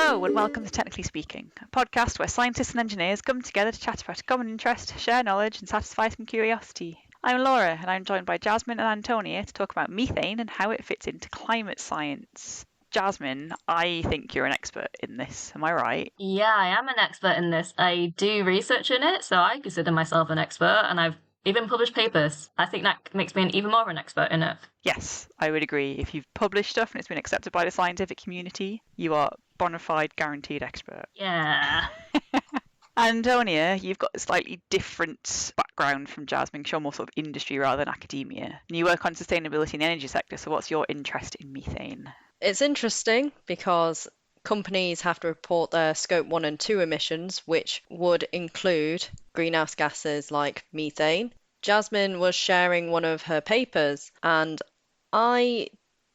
Hello and welcome to Technically Speaking, a podcast where scientists and engineers come together to chat about a common interest, share knowledge and satisfy some curiosity. I'm Laura and I'm joined by Jasmin and Antonia to talk about methane and how it fits into climate science. Jasmin, I think you're an expert in this, am I right? Yeah, I am an expert in this. I do research in it, so I consider myself an expert, and I've even published papers. I think that makes me even more of an expert in it. Yes, I would agree. If you've published stuff and it's been accepted by the scientific community, you are bona fide guaranteed expert. Yeah. Antonia, you've got a slightly different background from Jasmin, because you're more sort of industry rather than academia. And you work on sustainability in the energy sector, so what's your interest in methane? It's interesting because companies have to report their scope 1 and 2 emissions, which would include greenhouse gases like methane. Jasmin was sharing one of her papers, and I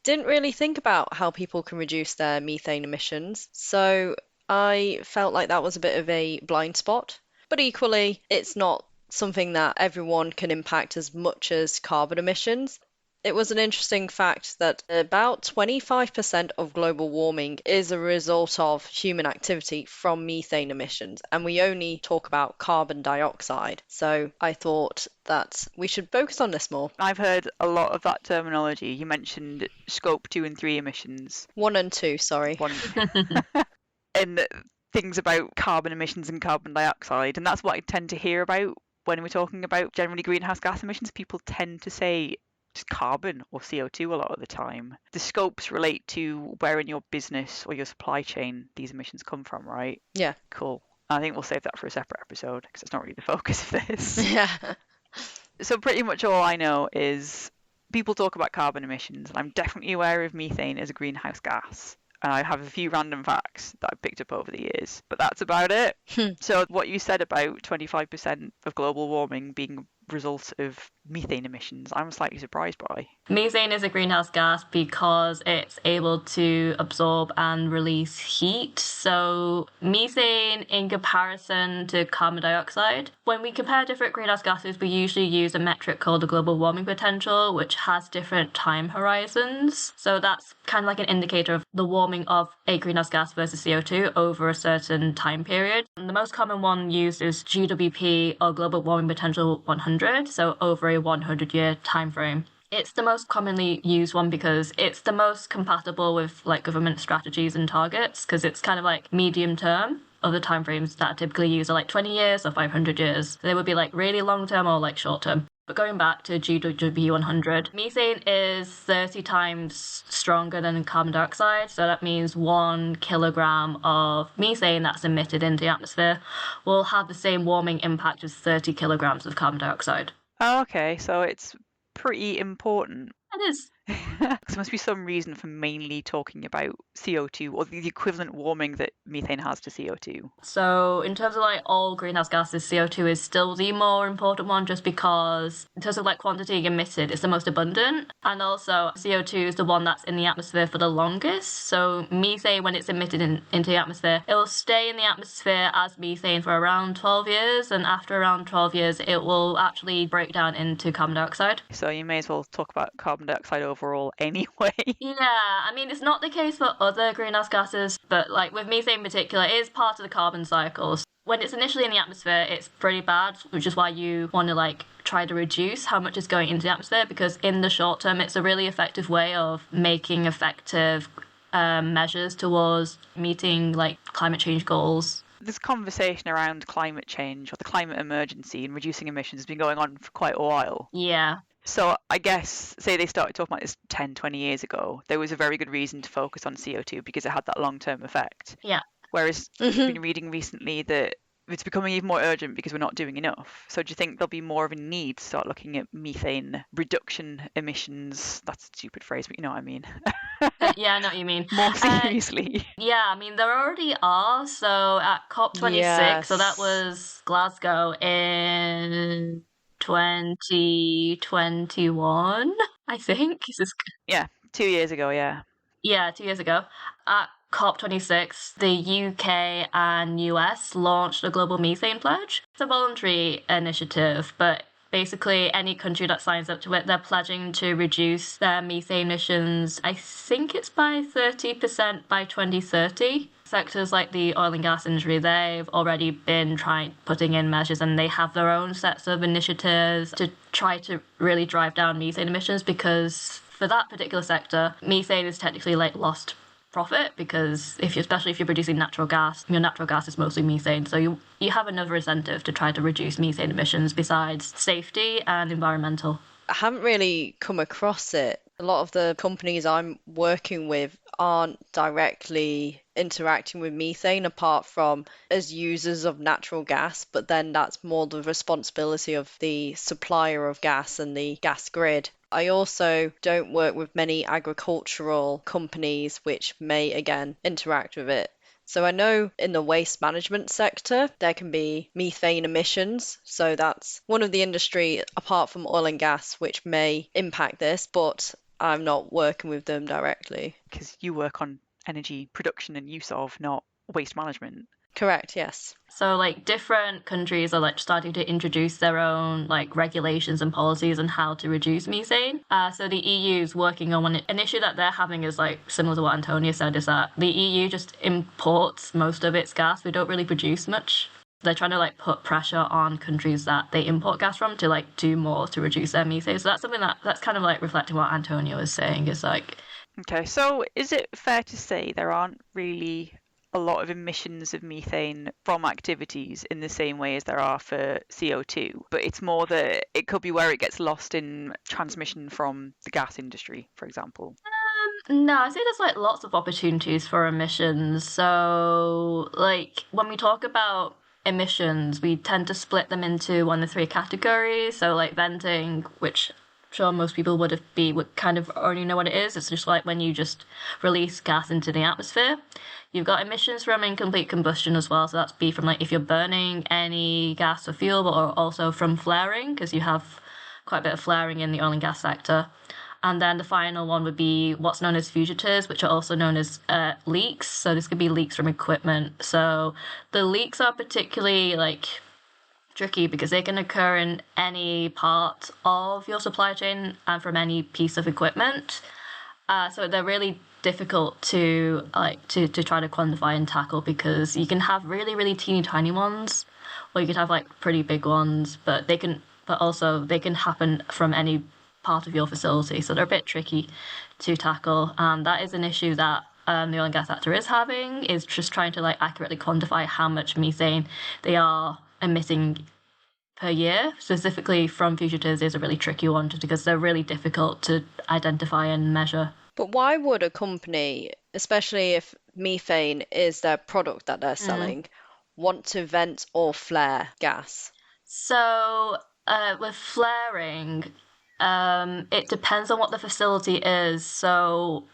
didn't really think about how people can reduce their methane emissions, so I felt like that was a bit of a blind spot. But equally, it's not something that everyone can impact as much as carbon emissions. It was an interesting fact that about 25% of global warming is a result of human activity from methane emissions, and we only talk about carbon dioxide. So I thought that we should focus on this more. I've heard a lot of that terminology. You mentioned scope 2 and 3 emissions. 1 and 2, sorry. And things about carbon emissions and carbon dioxide. And that's what I tend to hear about when we're talking about generally greenhouse gas emissions. People tend to say just carbon or CO2 a lot of the time. The scopes relate to where in your business or your supply chain these emissions come from, right? Yeah. Cool. I think we'll save that for a separate episode because it's not really the focus of this. Yeah. So pretty much all I know is people talk about carbon emissions, and I'm definitely aware of methane as a greenhouse gas. And I have a few random facts that I've picked up over the years, but that's about it. So what you said about 25% of global warming being a result of methane emissions, I'm slightly surprised by. Methane is a greenhouse gas because it's able to absorb and release heat. So methane in comparison to carbon dioxide, when we compare different greenhouse gases, we usually use a metric called the global warming potential, which has different time horizons. So that's kind of like an indicator of the warming of a greenhouse gas versus CO2 over a certain time period. And the most common one used is GWP, or global warming potential 100, so over a 100-year time frame. It's the most commonly used one because it's the most compatible with like government strategies and targets, because it's kind of like medium term. Other timeframes that are typically used are like 20 years or 500 years. So they would be like really long term or like short term. But going back to GWP 100, methane is 30 times stronger than carbon dioxide. So that means 1 kilogram of methane that's emitted into the atmosphere will have the same warming impact as 30 kilograms of carbon dioxide. Oh, okay, so it's pretty important. It is. There must be some reason for mainly talking about CO2 or the equivalent warming that methane has to CO2. So in terms of like all greenhouse gases, CO2 is still the more important one, just because in terms of like quantity emitted, it's the most abundant. And also CO2 is the one that's in the atmosphere for the longest. So methane, when it's emitted into the atmosphere, it will stay in the atmosphere as methane for around 12 years. And after around 12 years, it will actually break down into carbon dioxide. So you may as well talk about carbon dioxide overall anyway. Yeah, I mean, it's not the case for other greenhouse gases, but like with methane in particular, it is part of the carbon cycle. When it's initially in the atmosphere, it's pretty bad, which is why you want to like try to reduce how much is going into the atmosphere, because in the short term, it's a really effective way of making effective measures towards meeting like climate change goals. This conversation around climate change or the climate emergency and reducing emissions has been going on for quite a while. Yeah. So I guess, say they started talking about this 10, 20 years ago, there was a very good reason to focus on CO2 because it had that long-term effect. Yeah. Whereas I've been reading recently that it's becoming even more urgent because we're not doing enough. So do you think there'll be more of a need to start looking at methane reduction emissions? That's a stupid phrase, but you know what I mean. Yeah, I know what you mean. More seriously. Yeah, I mean, there already are. So at COP26, so that was Glasgow in 2021, I think. Yeah, 2 years ago, yeah. Yeah, 2 years ago. At COP26, the UK and US launched a global methane pledge. It's a voluntary initiative, but Basically, any country that signs up to it, they're pledging to reduce their methane emissions, I think it's by 30% by 2030. Sectors like the oil and gas industry, they've already been putting in measures, and they have their own sets of initiatives to try to really drive down methane emissions, because for that particular sector, methane is technically like lost profit, because especially if you're producing natural gas, your natural gas is mostly methane, so you have another incentive to try to reduce methane emissions besides safety and environmental. I haven't really come across it. A lot of the companies I'm working with aren't directly interacting with methane apart from as users of natural gas, but then that's more the responsibility of the supplier of gas and the gas grid. I also don't work with many agricultural companies which may again interact with it. So I know in the waste management sector, there can be methane emissions. So that's one of the industry, apart from oil and gas, which may impact this, but I'm not working with them directly. Because you work on energy production and use of, not waste management. Correct, yes. So like different countries are like starting to introduce their own like regulations and policies on how to reduce methane. So the EU is working on an issue that they're having is like similar to what Antonia said, is that the EU just imports most of its gas. We don't really produce much. They're trying to like put pressure on countries that they import gas from to like do more to reduce their methane. So that's something that's kind of like reflecting what Antonia was saying, is like. Okay, so is it fair to say there aren't really a lot of emissions of methane from activities in the same way as there are for CO2, but it's more that it could be where it gets lost in transmission from the gas industry, for example? No, I say there's like lots of opportunities for emissions. So like when we talk about emissions, we tend to split them into one of three categories. So like venting, which I'm sure most people would kind of already know what it is. It's just like when you just release gas into the atmosphere. You've got emissions from incomplete combustion as well. So that's be from like if you're burning any gas or fuel, or also from flaring, because you have quite a bit of flaring in the oil and gas sector. And then the final one would be what's known as fugitives, which are also known as leaks. So this could be leaks from equipment. So the leaks are particularly like tricky because they can occur in any part of your supply chain and from any piece of equipment. So they're really difficult to try to quantify and tackle, because you can have really, really teeny tiny ones, or you could have like pretty big ones, but they can happen from any part of your facility. So they're a bit tricky to tackle. And that is an issue that the oil and gas sector is having, is just trying to like accurately quantify how much methane they are emitting per year. Specifically from fugitives is a really tricky one, just because they're really difficult to identify and measure. But why would a company, especially if methane is their product that they're selling, want to vent or flare gas? So with flaring, it depends on what the facility is. So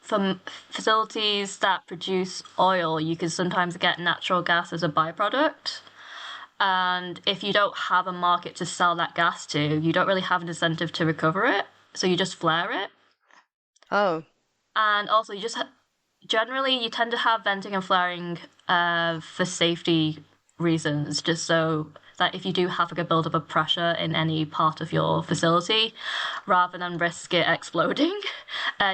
for facilities that produce oil, you can sometimes get natural gas as a byproduct. And if you don't have a market to sell that gas to, you don't really have an incentive to recover it. So you just flare it. Oh. And also, generally, you tend to have venting and flaring for safety reasons, just so that if you do have like a build-up of pressure in any part of your facility, rather than risk it exploding,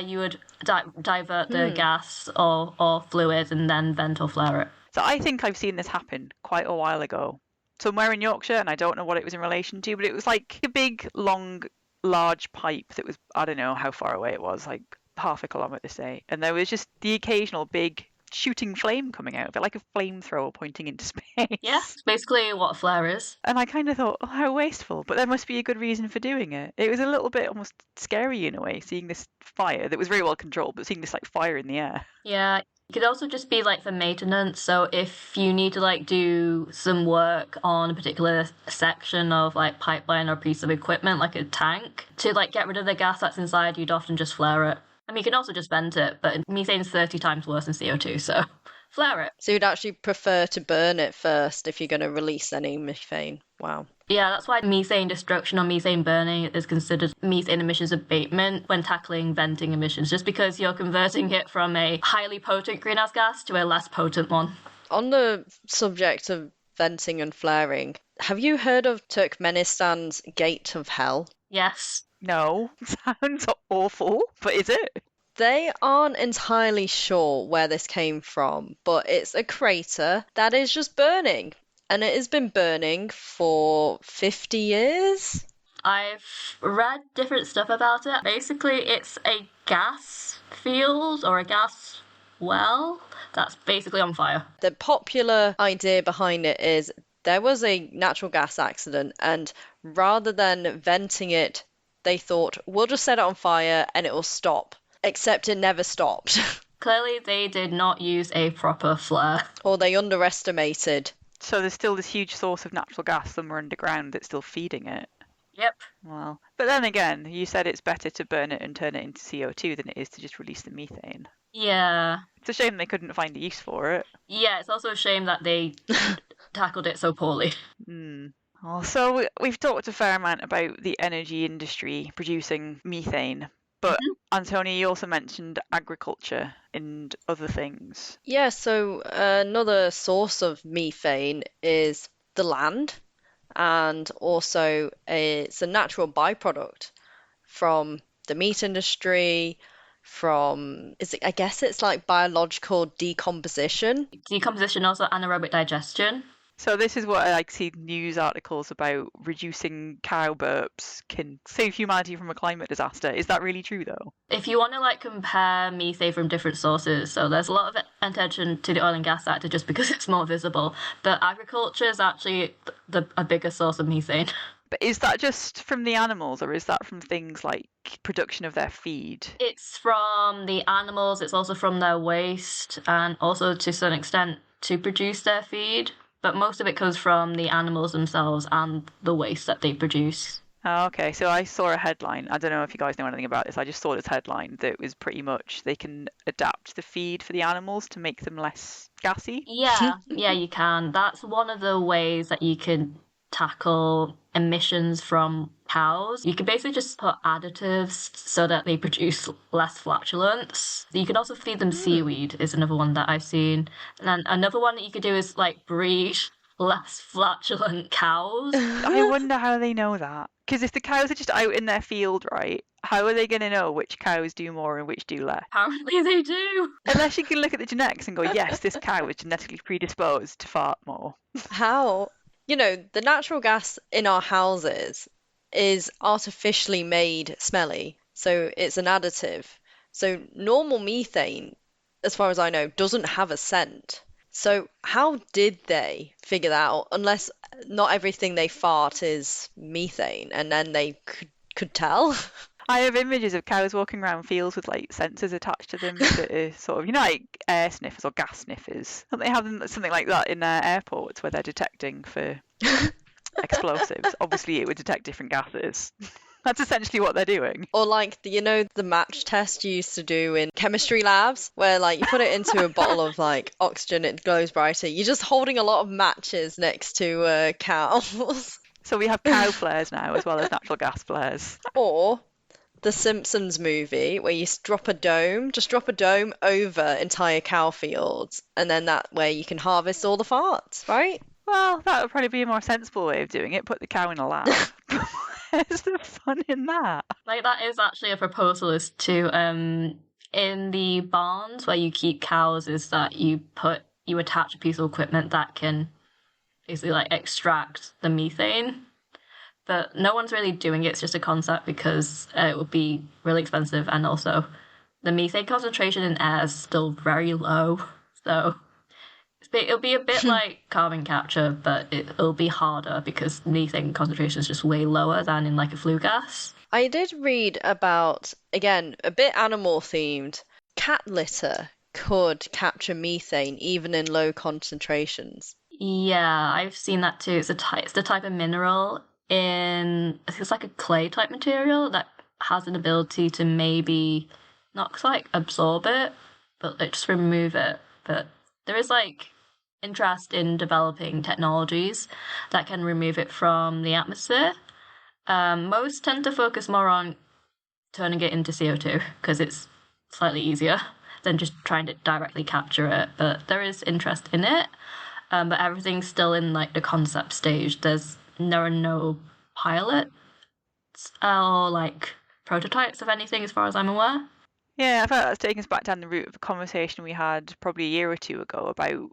you would divert the gas or fluid and then vent or flare it. So I think I've seen this happen quite a while ago, somewhere in Yorkshire, and I don't know what it was in relation to, but it was like a big, long, large pipe that was, I don't know how far away it was, like half a kilometre, say, and there was just the occasional big shooting flame coming out of it, like a flamethrower pointing into space. Yeah, it's basically what a flare is. And I kind of thought, oh, how wasteful, but there must be a good reason for doing it. It was a little bit almost scary in a way, seeing this fire that was very well controlled, but seeing this like fire in the air. Yeah. It could also just be like for maintenance. So if you need to like do some work on a particular section of like pipeline or piece of equipment, like a tank, to like get rid of the gas that's inside, you'd often just flare it. I mean, you can also just vent it, but methane's 30 times worse than CO2, so flare it. So you'd actually prefer to burn it first if you're going to release any methane. Wow. Yeah, that's why methane destruction or methane burning is considered methane emissions abatement when tackling venting emissions, just because you're converting it from a highly potent greenhouse gas to a less potent one. On the subject of venting and flaring, Have you heard of Turkmenistan's Gate of Hell? Yes. No, sounds awful, but is it? They aren't entirely sure where this came from, but it's a crater that is just burning. And it has been burning for 50 years. I've read different stuff about it. Basically, it's a gas field or a gas well that's basically on fire. The popular idea behind it is there was a natural gas accident, and rather than venting it, they thought, we'll just set it on fire and it will stop. Except it never stopped. Clearly, they did not use a proper flare. Or they underestimated. So there's still this huge source of natural gas somewhere underground that's still feeding it. Yep. Well, but then again, you said it's better to burn it and turn it into CO2 than it is to just release the methane. Yeah. It's a shame they couldn't find a use for it. Yeah, it's also a shame that they tackled it so poorly. Well, so we've talked a fair amount about the energy industry producing methane, but Antonia, you also mentioned agriculture and other things. Yeah, so another source of methane is the land, and also it's a natural byproduct from the meat industry, I guess it's like biological decomposition. Decomposition, also anaerobic digestion. So this is what I see news articles about reducing cow burps can save humanity from a climate disaster. Is that really true though? If you want to compare methane from different sources, so there's a lot of attention to the oil and gas sector just because it's more visible, but agriculture is actually a bigger source of methane. But is that just from the animals, or is that from things like production of their feed? It's from the animals, it's also from their waste, and also to some extent to produce their feed. But most of it comes from the animals themselves and the waste that they produce. Oh, okay, so I saw a headline. I don't know if you guys know anything about this. I just saw this headline that was pretty much they can adapt the feed for the animals to make them less gassy. Yeah, you can. That's one of the ways that you can tackle emissions from cows. You can basically just put additives so that they produce less flatulence. You can also feed them seaweed is another one that I've seen. And then another one that you could do is breed less flatulent cows. I wonder how they know that. Because if the cows are just out in their field, right, how are they going to know which cows do more and which do less? Apparently they do. Unless you can look at the genetics and go, yes, this cow is genetically predisposed to fart more. How? The natural gas in our houses is artificially made smelly, so it's an additive. So normal methane, as far as I know, doesn't have a scent. So how did they figure that out? Unless not everything they fart is methane, and then they could tell. I have images of cows walking around fields with sensors attached to them that are sort of, like air sniffers or gas sniffers. Don't they have something like that in airports where they're detecting for explosives? Obviously, it would detect different gases. That's essentially what they're doing. Or the match test you used to do in chemistry labs, where you put it into a bottle of oxygen, it glows brighter. You're just holding a lot of matches next to cows. So we have cow flares now as well as natural gas flares. Or the Simpsons movie where you just drop a dome over entire cow fields, and then that way you can harvest all the farts, right? Well, that would probably be a more sensible way of doing it. Put the cow in a lab. Where's the fun in that? That is actually a proposal is to in the barns where you keep cows is that you attach a piece of equipment that can basically extract the methane. But no one's really doing it. It's just a concept because it would be really expensive, and also the methane concentration in air is still very low. So it'll be a bit like carbon capture, but it'll be harder because methane concentration is just way lower than in a flue gas. I did read about, again, a bit animal themed, cat litter could capture methane even in low concentrations. Yeah, I've seen that too. It's the type of mineral it's a clay type material that has an ability to maybe not absorb it, but just remove it. But there is interest in developing technologies that can remove it from the atmosphere. Most tend to focus more on turning it into CO2 because it's slightly easier than just trying to directly capture it, but there is interest in it. but everything's still in like the concept stage. There are no pilots or like prototypes of anything as far as I'm aware. Yeah, I feel like that's taking us back down the route of a conversation we had probably a year or two ago about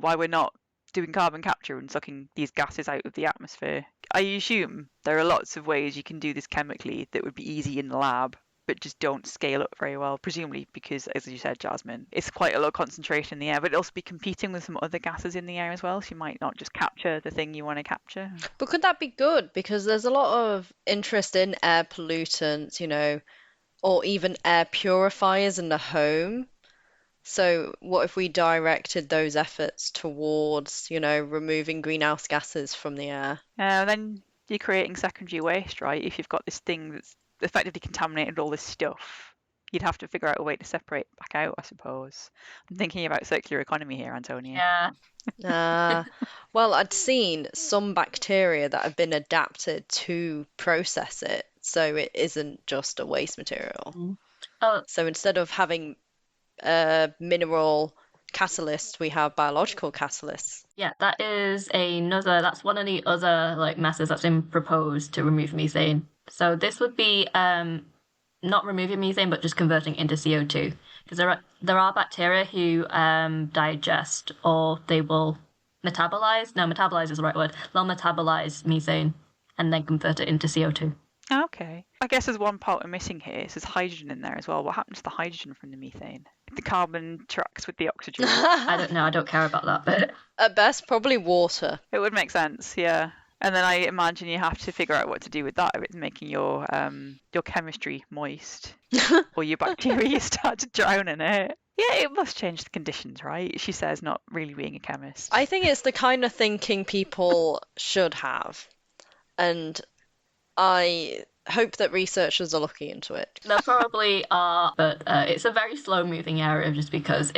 why we're not doing carbon capture and sucking these gases out of the atmosphere. I assume there are lots of ways you can do this chemically that would be easy in the lab, but just don't scale up very well, presumably because, as you said, Jasmine, it's quite a low concentration in the air, but it'll also be competing with some other gases in the air as well, so you might not just capture the thing you want to capture. But could that be good? Because there's a lot of interest in air pollutants, or even air purifiers in the home. So what if we directed those efforts towards, removing greenhouse gases from the air? Then you're creating secondary waste, right? If you've got this thing that's effectively contaminated all this stuff, you'd have to figure out a way to separate it back out, I suppose. I'm thinking about circular economy here, Antonia. Yeah. Well, I'd seen some bacteria that have been adapted to process it, so it isn't just a waste material. Oh, So instead of having mineral catalysts, we have biological catalysts. yeah, that's one of the other like methods that's been proposed to remove methane. So this would be not removing methane, but just converting into CO2. Because there are bacteria who digest, or they will metabolize. No, metabolize is the right word. They'll metabolize methane and then convert it into CO2. Okay. I guess there's one part we're missing here. So there's hydrogen in there as well. What happens to the hydrogen from the methane? The carbon tracks with the oxygen. I don't know. I don't care about that bit. At best, probably water. It would make sense, yeah. And then I imagine you have to figure out what to do with that if it's making your chemistry moist, or your bacteria start to drown in it. Yeah, it must change the conditions, right? She says, not really being a chemist. I think it's the kind of thinking people should have. And I hope that researchers are looking into it. There probably are, but it's a very slow-moving area just because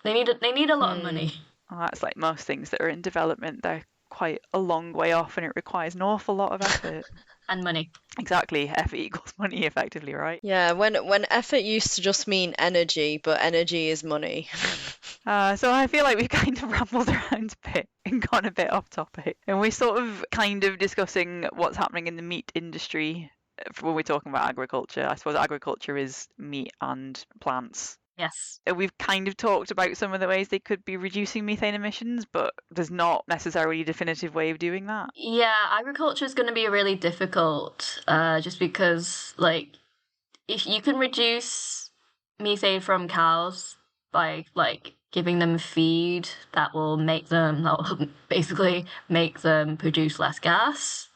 they need a lot of money. Well, that's like most things that are in development. They're quite a long way off, and it requires an awful lot of effort. And money. Exactly. Effort equals money, effectively, right? Yeah, when effort used to just mean energy, but energy is money. So I feel like we've kind of rambled around a bit and gone a bit off topic. And we're sort of kind of discussing what's happening in the meat industry when we're talking about agriculture. I suppose agriculture is meat and plants. Yes. We've kind of talked about some of the ways they could be reducing methane emissions, but there's not necessarily a definitive way of doing that. Yeah, agriculture is going to be really difficult, just because, like, if you can reduce methane from cows by, like, giving them feed that will basically make them produce less gas,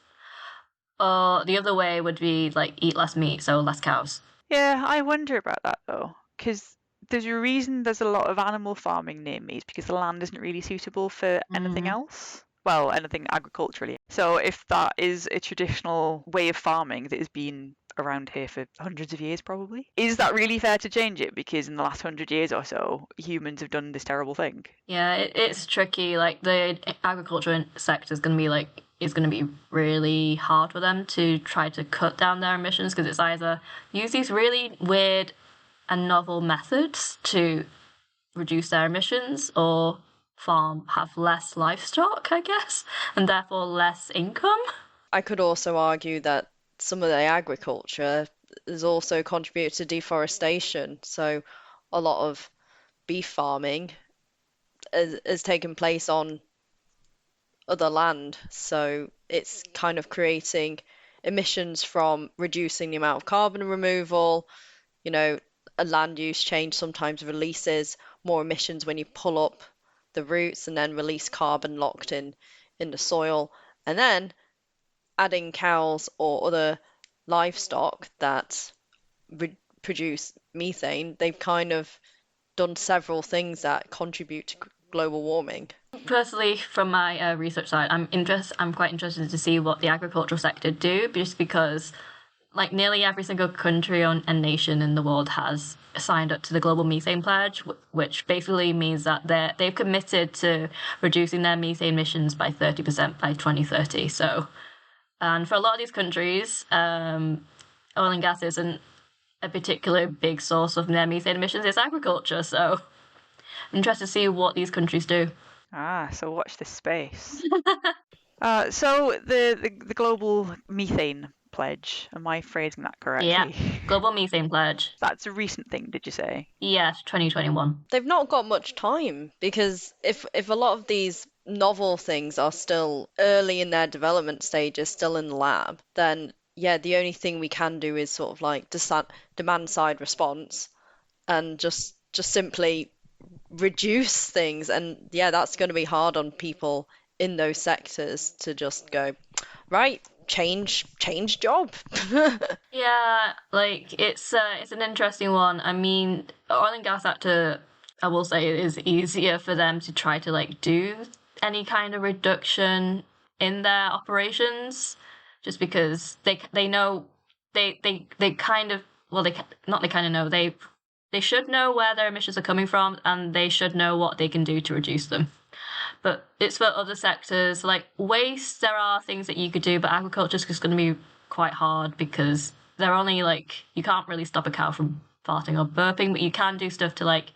or the other way would be, like, eat less meat, so less cows. Yeah, I wonder about that, though, because there's a reason there's a lot of animal farming near me, is because the land isn't really suitable for anything else. Well, anything agriculturally. So if that is a traditional way of farming that has been around here for hundreds of years, probably, is that really fair to change it? Because in the last 100 years or so, humans have done this terrible thing. Yeah, it's tricky. Like, the agriculture sector is going to be really hard for them to try to cut down their emissions, because it's either use these really weird and novel methods to reduce their emissions, or have less livestock, I guess, and therefore less income. I could also argue that some of the agriculture has also contributed to deforestation. So a lot of beef farming has taken place on other land. So it's kind of creating emissions from reducing the amount of carbon removal. A land use change sometimes releases more emissions when you pull up the roots and then release carbon locked in the soil. And then adding cows or other livestock that produce methane, they've kind of done several things that contribute to global warming. Personally, from my research side, I'm quite interested to see what the agricultural sector do, just because, like, nearly every single country and nation in the world has signed up to the Global Methane Pledge, which basically means that they've committed to reducing their methane emissions by 30% by 2030. So, and for a lot of these countries, oil and gas isn't a particular big source of their methane emissions. It's agriculture. So, I'm interested to see what these countries do. So watch this space. So the global methane pledge, am I phrasing that Yeah. correctly? Global Methane Pledge. That's a recent thing, did you say? Yes, 2021. They've not got much time because if a lot of these novel things are still early in their development stages, still in the lab, then yeah, the only thing we can do is sort of like demand side response and just simply reduce things. And yeah, that's going to be hard on people in those sectors to just go, right, change job. Yeah, like it's an interesting one. I mean, oil and gas sector, I will say, it is easier for them to try to like do any kind of reduction in their operations, just because they know they kind of well they not they kind of know they should know where their emissions are coming from, and they should know what they can do to reduce them. But it's for other sectors like waste. There are things that you could do, but agriculture is just going to be quite hard because they're only like you can't really stop a cow from farting or burping, but you can do stuff to like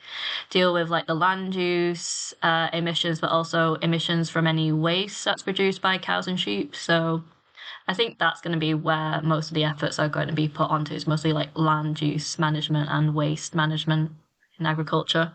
deal with like the land use emissions, but also emissions from any waste that's produced by cows and sheep. So I think that's going to be where most of the efforts are going to be put onto. It's mostly like land use management and waste management in agriculture.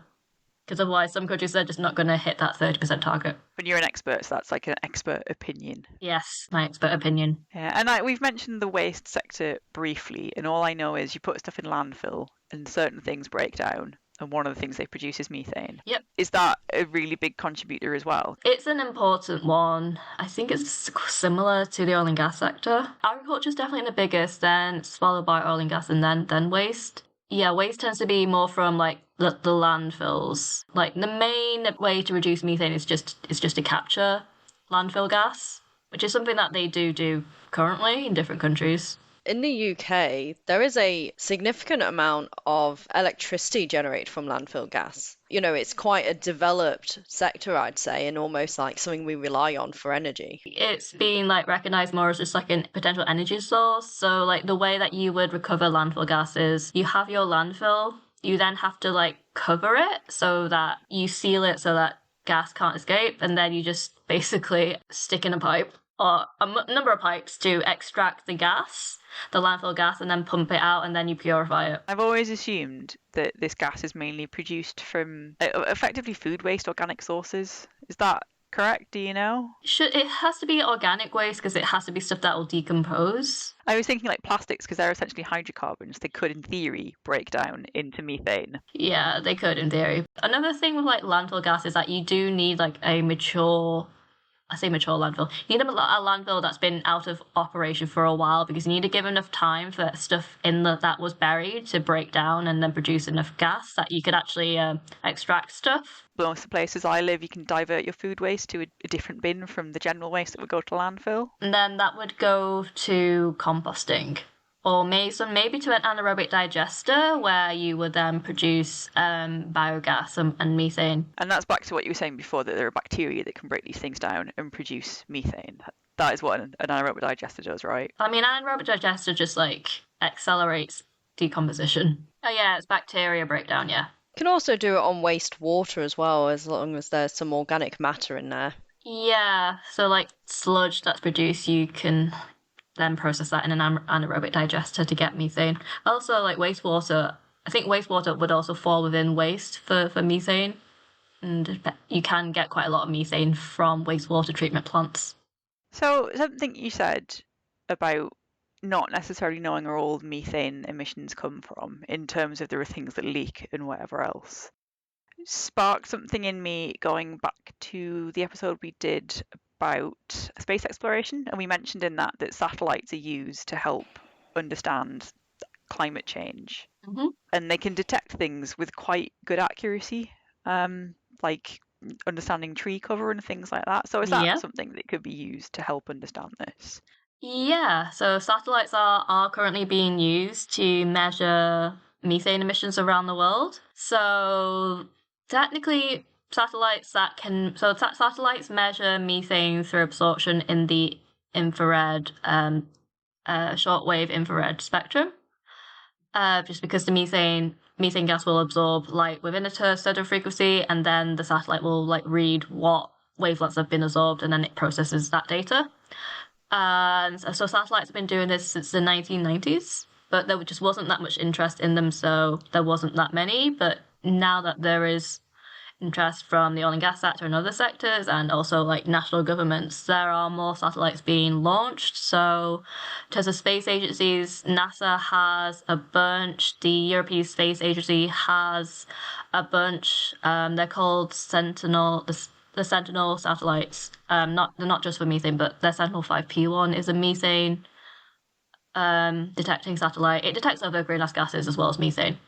Because otherwise, some countries are just not going to hit that 30% target. But you're an expert, so that's like an expert opinion. Yes, my expert opinion. Yeah, and we've mentioned the waste sector briefly, and all I know is you put stuff in landfill and certain things break down, and one of the things they produce is methane. Yep. Is that a really big contributor as well? It's an important one. I think it's similar to the oil and gas sector. Agriculture is definitely the biggest, then it's followed by oil and gas, and then waste. Yeah, waste tends to be more from like the landfills. Like the main way to reduce methane is just to capture landfill gas, which is something that they do currently in different countries. In the UK, there is a significant amount of electricity generated from landfill gas. You know, it's quite a developed sector, I'd say, and almost like something we rely on for energy. It's been like recognized more as just like a potential energy source. So like the way that you would recover landfill gas is you have your landfill, you then have to like cover it so that you seal it so that gas can't escape, and then you just basically stick in a pipe or number of pipes to extract the gas, the landfill gas, and then pump it out, and then you purify it. I've always assumed that this gas is mainly produced from effectively food waste, organic sources. Is that correct? Do you know? It has to be organic waste because it has to be stuff that will decompose. I was thinking like plastics because they're essentially hydrocarbons. They could, in theory, break down into methane. Yeah, they could in theory. Another thing with like landfill gas is that you do need like a mature landfill. You need a landfill that's been out of operation for a while because you need to give enough time for stuff in that was buried to break down and then produce enough gas that you could actually extract stuff. Most of the places I live, you can divert your food waste to a different bin from the general waste that would go to landfill. And then that would go to composting. Or maybe to an anaerobic digester where you would then produce biogas and methane. And that's back to what you were saying before, that there are bacteria that can break these things down and produce methane. That is what an anaerobic digester does, right? I mean, anaerobic digester just like accelerates decomposition. Oh yeah, it's bacteria breakdown, yeah. You can also do it on wastewater as well, as long as there's some organic matter in there. Yeah, so like sludge that's produced, you can then process that in an anaerobic digester to get methane. Also, like wastewater, I think wastewater would also fall within waste for methane. And you can get quite a lot of methane from wastewater treatment plants. So something you said about not necessarily knowing where all methane emissions come from in terms of there are things that leak and whatever else sparked something in me going back to the episode we did about space exploration, and we mentioned in that satellites are used to help understand climate change. Mm-hmm. And they can detect things with quite good accuracy, like understanding tree cover and things like that. So is that something that could be used to help understand this? Yeah, so satellites are currently being used to measure methane emissions around the world. So technically satellites measure methane through absorption in the infrared shortwave infrared spectrum, just because the methane gas will absorb light within a certain frequency, and then the satellite will like read what wavelengths have been absorbed, and then it processes that data. And so satellites have been doing this since the 1990s, but there just wasn't that much interest in them, so there wasn't that many. But now that there is interest from the oil and gas sector and other sectors, and also like national governments, there are more satellites being launched. So in terms of space agencies, NASA has a bunch, the European Space Agency has a bunch. They're called Sentinel, the Sentinel satellites. They're not just for methane, but their Sentinel 5P1 is a methane detecting satellite. It detects other greenhouse gases as well as methane.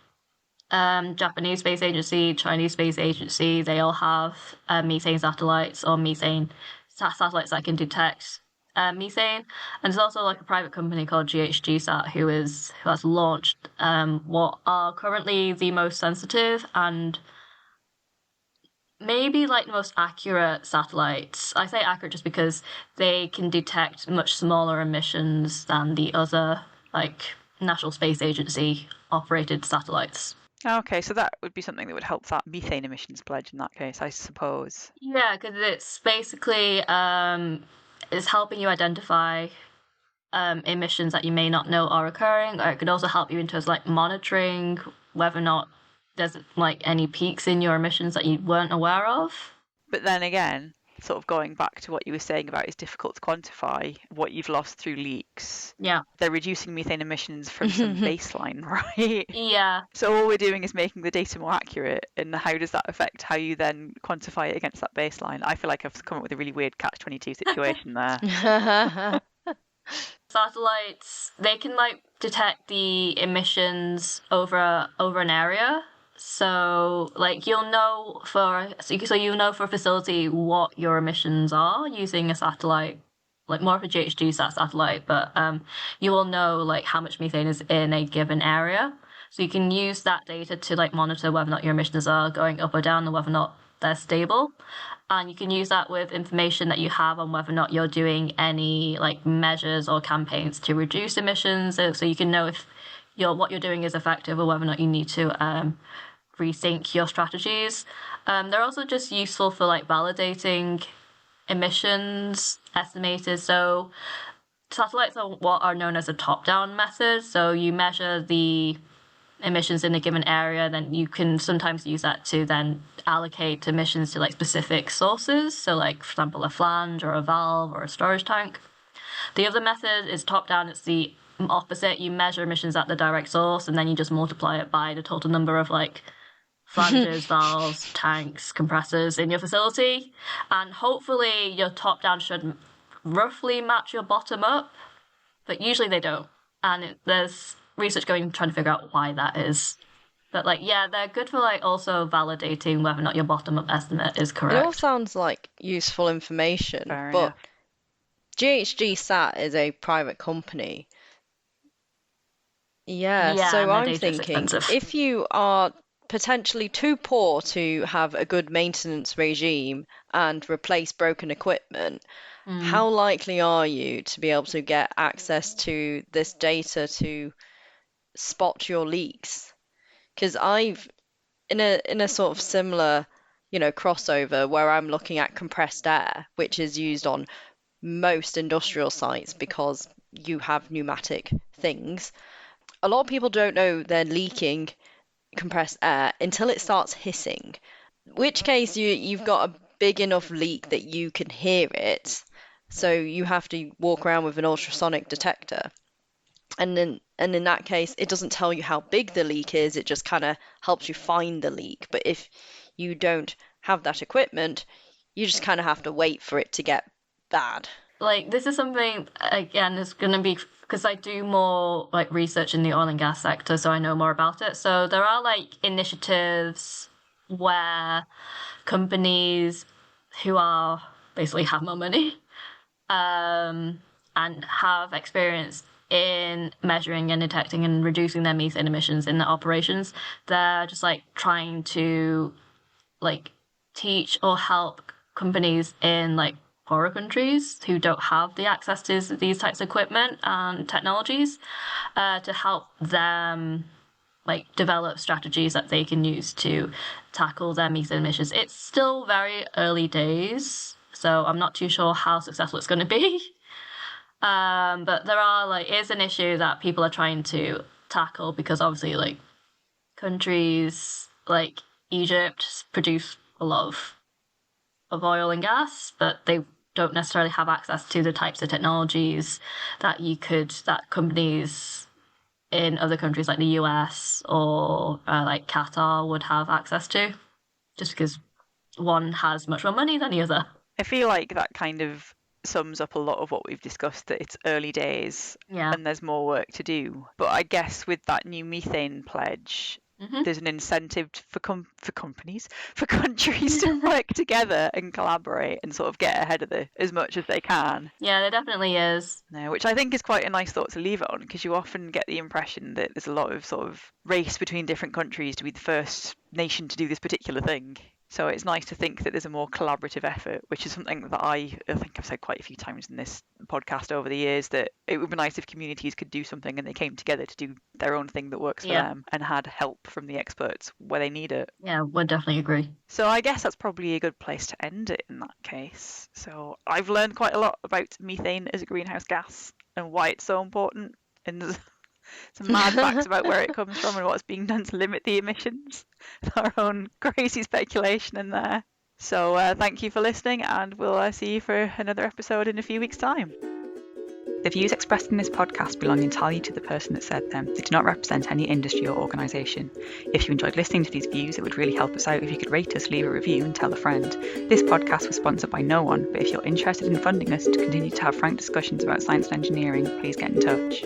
Japanese Space Agency, Chinese Space Agency, they all have methane satellites or methane satellites that can detect methane. And there's also like a private company called GHGSat who has launched what are currently the most sensitive and maybe like the most accurate satellites. I say accurate just because they can detect much smaller emissions than the other like National Space Agency operated satellites. Okay, so that would be something that would help that methane emissions pledge in that case, I suppose. Yeah, because it's basically it's helping you identify emissions that you may not know are occurring, or it could also help you in terms of like monitoring whether or not there's like any peaks in your emissions that you weren't aware of. But then again, sort of going back to what you were saying about it's difficult to quantify what you've lost through leaks. Yeah. They're reducing methane emissions from some baseline, right? Yeah. So all we're doing is making the data more accurate, and how does that affect how you then quantify it against that baseline? I feel like I've come up with a really weird catch-22 situation there. Satellites, they can like detect the emissions over an area. So like you'll know for a facility what your emissions are using a satellite, like more of a GHGSat satellite, but you will know like how much methane is in a given area. So you can use that data to like monitor whether or not your emissions are going up or down and whether or not they're stable. And you can use that with information that you have on whether or not you're doing any like measures or campaigns to reduce emissions. So you can know if what you're doing is effective or whether or not you need to rethink your strategies. They're also just useful for like validating emissions estimated. So satellites are what are known as a top-down method. So you measure the emissions in a given area, then you can sometimes use that to then allocate emissions to like specific sources. So like, for example, a flange or a valve or a storage tank. The other method is top-down. It's the opposite. You measure emissions at the direct source and then you just multiply it by the total number of like flanges, valves, tanks, compressors in your facility. And hopefully your top-down should roughly match your bottom-up, but usually they don't. And there's research trying to figure out why that is. But like, yeah, they're good for like also validating whether or not your bottom-up estimate is correct. It all sounds like useful information, Fair but enough. GHGSat is a private company. Yeah, Yeah, so and their I'm data is thinking expensive. if you are potentially too poor to have a good maintenance regime and replace broken equipment, how likely are you to be able to get access to this data to spot your leaks? Because I've in a sort of similar, crossover where I'm looking at compressed air, which is used on most industrial sites because you have pneumatic things. A lot of people don't know they're leaking compressed air until it starts hissing, which case you've got a big enough leak that you can hear it, so you have to walk around with an ultrasonic detector. And in that case, it doesn't tell you how big the leak is, it just kind of helps you find the leak. But if you don't have that equipment, you just kind of have to wait for it to get bad. Like, this is something, again, is going to be, because I do more, like, research in the oil and gas sector, so I know more about it. So there are, like, initiatives where companies who are basically have more money and have experience in measuring and detecting and reducing their methane emissions in their operations, they're just, like, trying to, like, teach or help companies in, like, poorer countries who don't have the access to these types of equipment and technologies to help them like develop strategies that they can use to tackle their methane emissions. It's still very early days, so I'm not too sure how successful it's going to be. But there are like is an issue that people are trying to tackle because obviously like countries like Egypt produce a lot of oil and gas, but they don't necessarily have access to the types of technologies that companies in other countries like the US or like Qatar would have access to, just because one has much more money than the other. I feel like that kind of sums up a lot of what we've discussed, that it's early days and there's more work to do. But I guess with that new methane pledge, there's an incentive for countries to work together and collaborate and sort of get ahead of it as much as they can. Yeah, there definitely is. No, which I think is quite a nice thought to leave it on, because you often get the impression that there's a lot of sort of race between different countries to be the first nation to do this particular thing. So it's nice to think that there's a more collaborative effort, which is something that I think I've said quite a few times in this podcast over the years, that it would be nice if communities could do something and they came together to do their own thing that works for them and had help from the experts where they need it. Yeah, would definitely agree. So I guess that's probably a good place to end it in that case. So I've learned quite a lot about methane as a greenhouse gas and why it's so important, and there's some mad facts about where it comes from and what's being done to limit the emissions. Our own crazy speculation in there. So thank you for listening, and we'll see you for another episode in a few weeks' time. The views expressed in this podcast belong entirely to the person that said them. They do not represent any industry or organisation. If you enjoyed listening to these views, it would really help us out if you could rate us, leave a review and tell a friend. This podcast was sponsored by no one, but if you're interested in funding us to continue to have frank discussions about science and engineering, please get in touch.